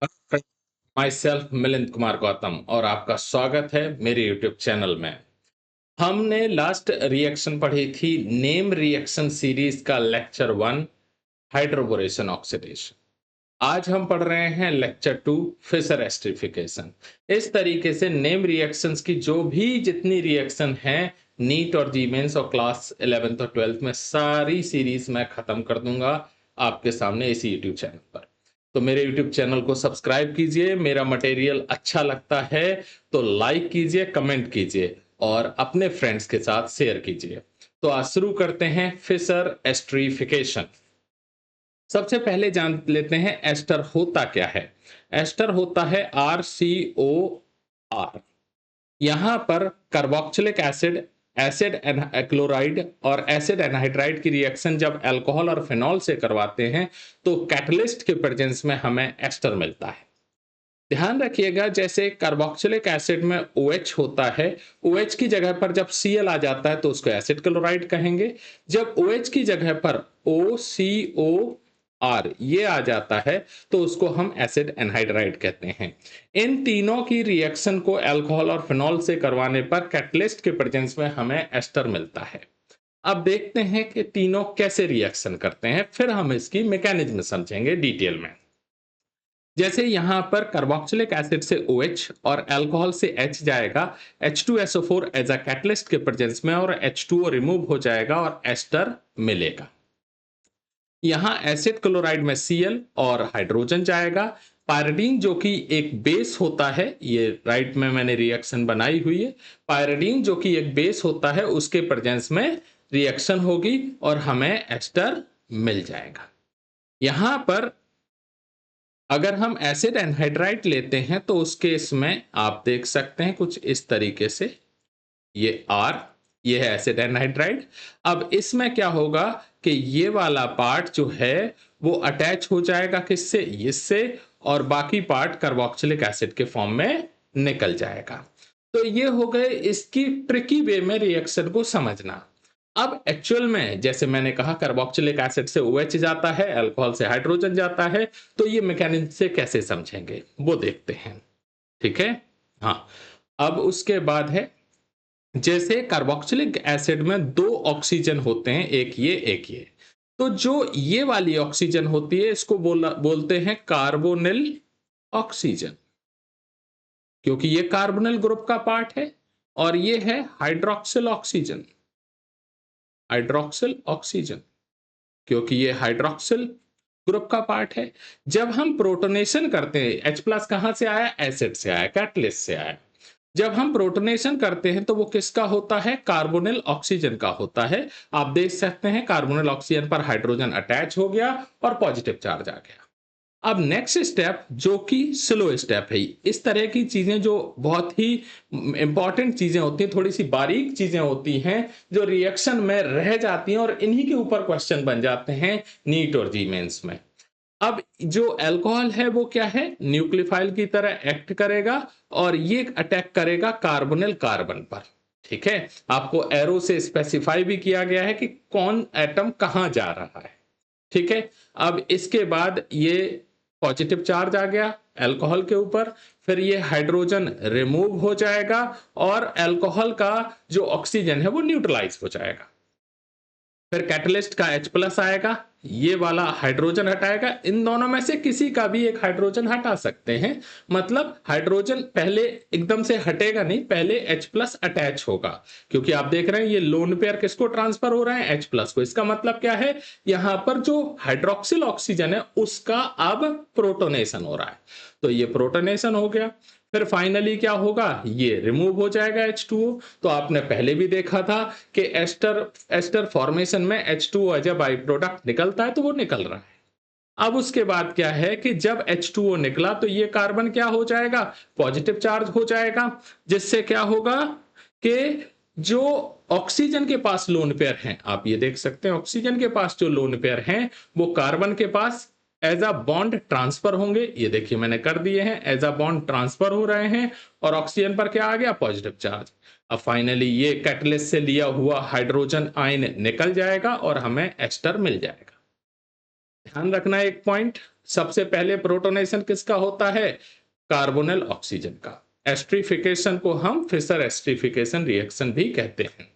My self Milind Kumar Gautam और आपका स्वागत है मेरे यूट्यूब चैनल में। हमने लास्ट रिएक्शन पढ़ी थी नेम रिएक्शन सीरीज का लेक्चर 1 हाइड्रोबोरेशन ऑक्सीडेशन। आज हम पढ़ रहे हैं लेक्चर 2 फिशर एस्टरिफिकेशन। इस तरीके से नेम रिएक्शंस की जो भी जितनी रिएक्शन है नीट और जी मेंस और क्लास 11th और 12th में सारी सीरीज मैं खत्म कर दूंगा आपके सामने इसी यूट्यूब चैनल पर। तो मेरे यूट्यूब चैनल को सब्सक्राइब कीजिए, मेरा मटेरियल अच्छा लगता है तो लाइक कीजिए, कमेंट कीजिए और अपने फ्रेंड्स के साथ शेयर कीजिए। तो आज शुरू करते हैं फिशर एस्टरिफिकेशन। सबसे पहले जान लेते हैं एस्टर होता क्या है। एस्टर होता है RCOR। यहाँ पर कार्बोक्सिलिक एसिड, एसिड क्लोराइड और एसिड एनहाइड्राइड की रिएक्शन जब अल्कोहल और फिनॉल से करवाते हैं तो कैटलिस्ट के प्रेजेंस में हमें एस्टर मिलता है। ध्यान रखिएगा जैसे कार्बोक्सिलिक एसिड में OH होता है, OH की जगह पर जब Cl आ जाता है तो उसको एसिड क्लोराइड कहेंगे। जब OH की जगह पर OCOR ये आ जाता है तो उसको हम एसिड एनहाइड्राइड कहते हैं। इन तीनों की रिएक्शन को अल्कोहल और फिनॉल से करवाने पर कैटलिस्ट के प्रेजेंस में हमें एस्टर मिलता है। अब देखते हैं कि तीनों कैसे रिएक्शन करते हैं, फिर हम इसकी मैकेनिज्म समझेंगे डिटेल में। जैसे यहाँ पर कार्बोक्सिलिक एसिड से OH और अल्कोहल से H जाएगा, H2SO4 एज अ कैटलिस्ट के प्रेजेंस में और H2O रिमूव हो जाएगा और एस्टर मिलेगा। यहाँ एसिड क्लोराइड में Cl और हाइड्रोजन जाएगा। पायरिडीन जो कि एक बेस होता है, ये राइट में मैंने रिएक्शन बनाई हुई है। पायरिडीन जो कि एक बेस होता है उसके प्रेजेंस में रिएक्शन होगी और हमें एस्टर मिल जाएगा। यहाँ पर अगर हम एसिड एनहाइड्राइड लेते हैं तो उस केस में आप देख सकते हैं कुछ इस तरीके से, ये R, ये है एसिड एनहाइड्राइड। अब इसमें क्या होगा कि ये वाला पार्ट जो है वो अटैच हो जाएगा किससे, इससे, और बाकी पार्ट कार्बोक्सिलिक एसिड के फॉर्म में निकल जाएगा। तो ये हो गए इसकी ट्रिकी वे में रिएक्शन को समझना। अब एक्चुअल में जैसे मैंने कहा कार्बोक्सिलिक एसिड से OH जाता है, अल्कोहल से हाइड्रोजन जाता है, तो ये मैकेनिज्म से कैसे समझेंगे वो देखते हैं। ठीक है, हाँ। अब उसके बाद है जैसे कार्बोक्सिलिक एसिड में 2 ऑक्सीजन होते हैं, एक ये एक ये। तो जो ये वाली ऑक्सीजन होती है इसको बोलते हैं कार्बोनिल ऑक्सीजन, क्योंकि ये कार्बोनिल ग्रुप का पार्ट है। और ये है हाइड्रोक्सिल ऑक्सीजन, हाइड्रोक्सिल ऑक्सीजन क्योंकि ये हाइड्रोक्सिल ग्रुप का पार्ट है। जब हम प्रोटोनेशन करते हैं, H प्लस कहां से आया, एसिड से आया, कैटलिस्ट से आया। जब हम प्रोटोनेशन करते हैं तो वो किसका होता है, कार्बोनिल ऑक्सीजन का होता है। आप देख सकते हैं कार्बोनिल ऑक्सीजन पर हाइड्रोजन अटैच हो गया और पॉजिटिव चार्ज आ गया। अब नेक्स्ट स्टेप जो कि स्लो स्टेप है, इस तरह की चीजें जो बहुत ही इंपॉर्टेंट चीजें होती हैं, थोड़ी सी बारीक चीजें होती हैं जो रिएक्शन में रह जाती हैं और इन्हीं के ऊपर क्वेश्चन बन जाते हैं नीट और जी मेंस में। अब जो अल्कोहल है वो क्या है, न्यूक्लियोफाइल की तरह एक्ट करेगा और ये अटैक करेगा कार्बोनिल कार्बन पर। ठीक है, आपको एरो से स्पेसिफाई भी किया गया है कि कौन एटम कहां जा रहा है। ठीक है, अब इसके बाद ये पॉजिटिव चार्ज आ गया अल्कोहल के ऊपर, फिर ये हाइड्रोजन रिमूव हो जाएगा और अल्कोहल का जो ऑक्सीजन है वो न्यूट्रलाइज हो जाएगा। फिर कैटलिस्ट का H प्लस आएगा, ये वाला हाइड्रोजन हटाएगा। इन दोनों में से किसी का भी एक हाइड्रोजन हटा सकते हैं, मतलब हाइड्रोजन पहले एकदम से हटेगा नहीं, पहले H प्लस अटैच होगा। क्योंकि आप देख रहे हैं ये लोन पेयर किसको ट्रांसफर हो रहा है, H प्लस को। इसका मतलब क्या है, यहां पर जो हाइड्रोक्सिल ऑक्सीजन है उसका अब प्रोटोनेशन हो रहा है, तो ये प्रोटोनेशन हो गया। फिर फाइनली क्या होगा, ये रिमूव हो जाएगा H2O। तो आपने पहले भी देखा था कि एस्टर एस्टर फॉर्मेशन में H2O as a by product निकलता है, तो वो निकल रहा है। अब उसके बाद क्या है कि जब H2O निकला तो ये कार्बन क्या हो जाएगा, पॉजिटिव चार्ज हो जाएगा, जिससे क्या होगा कि जो ऑक्सीजन के पास लोन पेयर हैं, आप ये देख सकते हैं ऑक्सीजन के पास जो लोन पेयर हैं वो कार्बन के पास एज अ बॉन्ड ट्रांसफर होंगे। ये देखिए मैंने कर दिए हैं, एज अ बॉन्ड ट्रांसफर हो रहे हैं और ऑक्सीजन पर क्या आ गया, पॉजिटिव चार्ज। अब फाइनली ये कैटलिस्ट से लिया हुआ हाइड्रोजन आयन निकल जाएगा और हमें एस्टर मिल जाएगा। ध्यान रखना एक पॉइंट, सबसे पहले प्रोटोनेशन किसका होता है? कार्बोनिल ऑक्सीजन का। एस्टरीफिकेशन को हम फिशर एस्टरीफिकेशन रिएक्शन भी कहते हैं।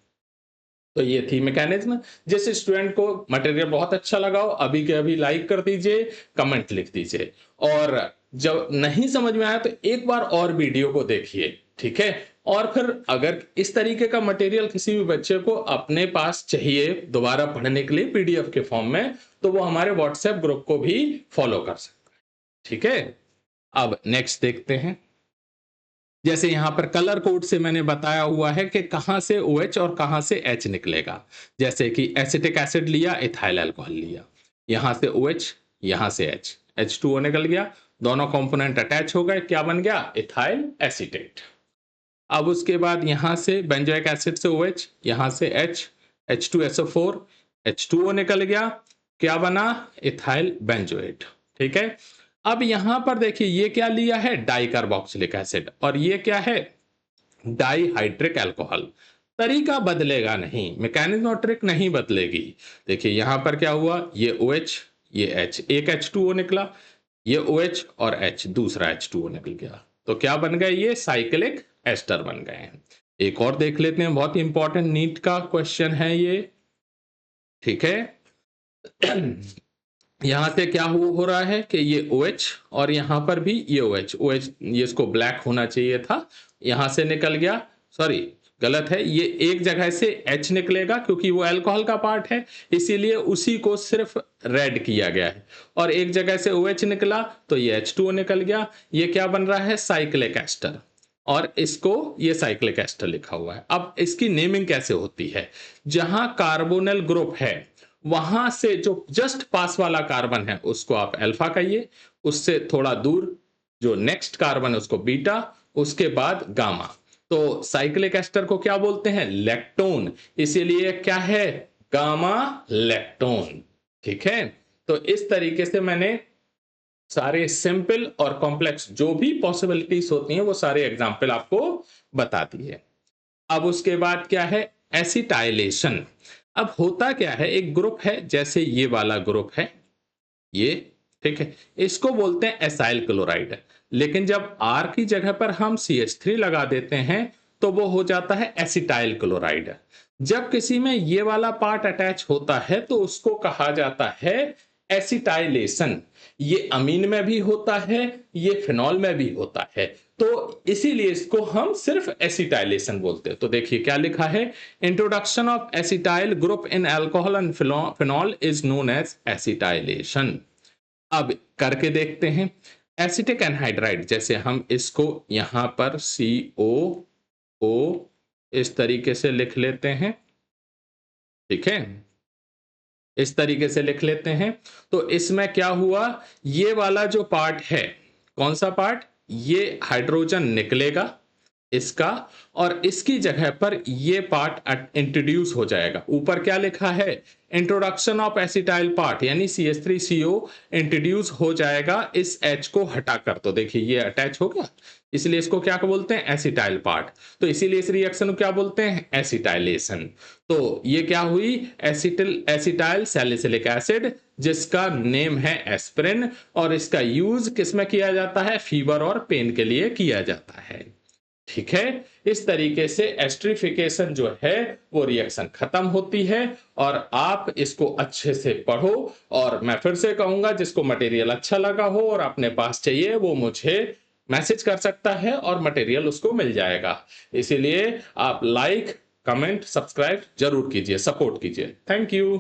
तो ये थी मैकेनिज्म। जिस स्टूडेंट को मटेरियल बहुत अच्छा लगा हो अभी के अभी लाइक कर दीजिए, कमेंट लिख दीजिए, और जब नहीं समझ में आया तो एक बार और वीडियो को देखिए, ठीक है? और फिर अगर इस तरीके का मटेरियल किसी भी बच्चे को अपने पास चाहिए दोबारा पढ़ने के लिए पीडीएफ के फॉर्म में, तो वो हमारे व्हाट्सएप ग्रुप को भी फॉलो कर सकता है, ठीक है? अब नेक्स्ट देखते हैं। जैसे यहां पर कलर कोड से मैंने बताया हुआ है कि कहां से OH और कहां से H निकलेगा। जैसे कि एसिटिक एसिड लिया, इथाइल अल्कोहल लिया, यहां से OH, यहां से H, H2O निकल गया, दोनों कंपोनेंट अटैच हो गए, क्या बन गया? Ethyl acetate. अब उसके बाद यहां से बेंजोइक एसिड से OH, यहां से H, H2SO4, H2O निकल गया, क्या बना? इथाइल बेंजोएट, ठीक है? अब यहां पर देखिए ये क्या लिया है? डाई कार्बोक्सिलिक एसिड, और ये क्या है? Dihydric alcohol. तरीका बदलेगा नहीं, मैकेनिज्म और ट्रिक नहीं बदलेगी। देखिए यहां पर क्या हुआ? ये OH, ये H, एक H2O निकला, ये OH और H, दूसरा H2O निकल गया, तो क्या बन गए? ये साइक्लिक एस्टर बन गए हैं। एक और देख लेते हैं, बहुत इंपॉर्टेंट नीट का क्वेश्चन है ये, ठीक है? यहां से क्या हो रहा है कि ये OH और यहां पर भी ये OH, ये इसको ब्लैक होना चाहिए था, यहां से निकल गया, सॉरी गलत है, ये एक जगह से H निकलेगा क्योंकि वो अल्कोहल का पार्ट है, इसीलिए उसी को सिर्फ रेड किया गया है, और एक जगह से OH निकला तो ये H2O निकल गया, ये क्या बन रहा है? साइक्लिक एस्टर, और इसको ये साइक्लिक एस्टर लिखा हुआ है। अब इसकी नेमिंग कैसे होती है? जहां कार्बोनिल ग्रुप है वहां से जो जस्ट पास वाला कार्बन है उसको आप अल्फा कहिए, उससे थोड़ा दूर जो नेक्स्ट कार्बन है उसको बीटा, उसके बाद गामा। तो साइक्लिक एस्टर को क्या बोलते हैं? लैक्टोन, इसीलिए क्या है? गामा लैक्टोन, ठीक है? तो इस तरीके से मैंने सारे सिंपल और कॉम्प्लेक्स जो भी पॉसिबिलिटीज होती हैं वो सारे एग्जाम्पल आपको बता दिए। अब उसके बाद क्या है? एसिटाइलेशन। अब होता क्या है, एक ग्रुप है, जैसे ये वाला ग्रुप है, ये, ठीक है, इसको बोलते हैं एसाइल क्लोराइड, लेकिन जब R की जगह पर हम CH3 लगा देते हैं तो वो हो जाता है एसिटाइल क्लोराइड। जब किसी में ये वाला पार्ट अटैच होता है तो उसको कहा जाता है एसिटाइलेशन। ये अमीन में भी होता है, ये फिनॉल में भी होता है, तो इसीलिए इसको हम सिर्फ एसिटाइलेशन बोलते हैं। तो देखिए क्या लिखा है? Introduction of acetyl group in alcohol and phenol is known as acetylation. अब करके देखते हैं। एसिटिक एनहाइड्राइड, जैसे हम इसको यहां पर COO इस तरीके से लिख लेते हैं, ठीक है, इस तरीके से लिख लेते हैं, तो इसमें क्या हुआ? ये वाला जो पार्ट है, कौन सा पार्ट? ये हाइड्रोजन निकलेगा इसका, और इसकी जगह पर ये पार्ट इंट्रोड्यूस हो जाएगा। ऊपर क्या लिखा है? इंट्रोडक्शन ऑफ एसिटाइल पार्ट, यानी CH3CO इंट्रोड्यूस हो जाएगा इस H को हटाकर। तो देखिए ये अटैच हो गया, इसलिए इसको क्या बोलते हैं? Acetyl part. तो इसीलिए इस रिएक्शन को क्या बोलते हैं? एसिटाइलेशन। तो ये क्या हुई? एसिटाइल सैलिसिलिक एसिड, जिसका नेम है एस्पिरिन, और इसका यूज किसमें किया जाता है? फीवर और पेन के लिए किया जाता है, ठीक है? इस तरीके से एस्टरीफिकेशन जो है वो रिएक्शन खत्म होती है, और आप इसको अच्छे से पढ़ो। और मैं फिर से कहूंगा, जिसको मटेरियल अच्छा लगा हो और अपने पास चाहिए वो मुझे मैसेज कर सकता है और मटेरियल उसको मिल जाएगा। इसीलिए आप लाइक, कमेंट, सब्सक्राइब जरूर कीजिए, सपोर्ट कीजिए। Thank you.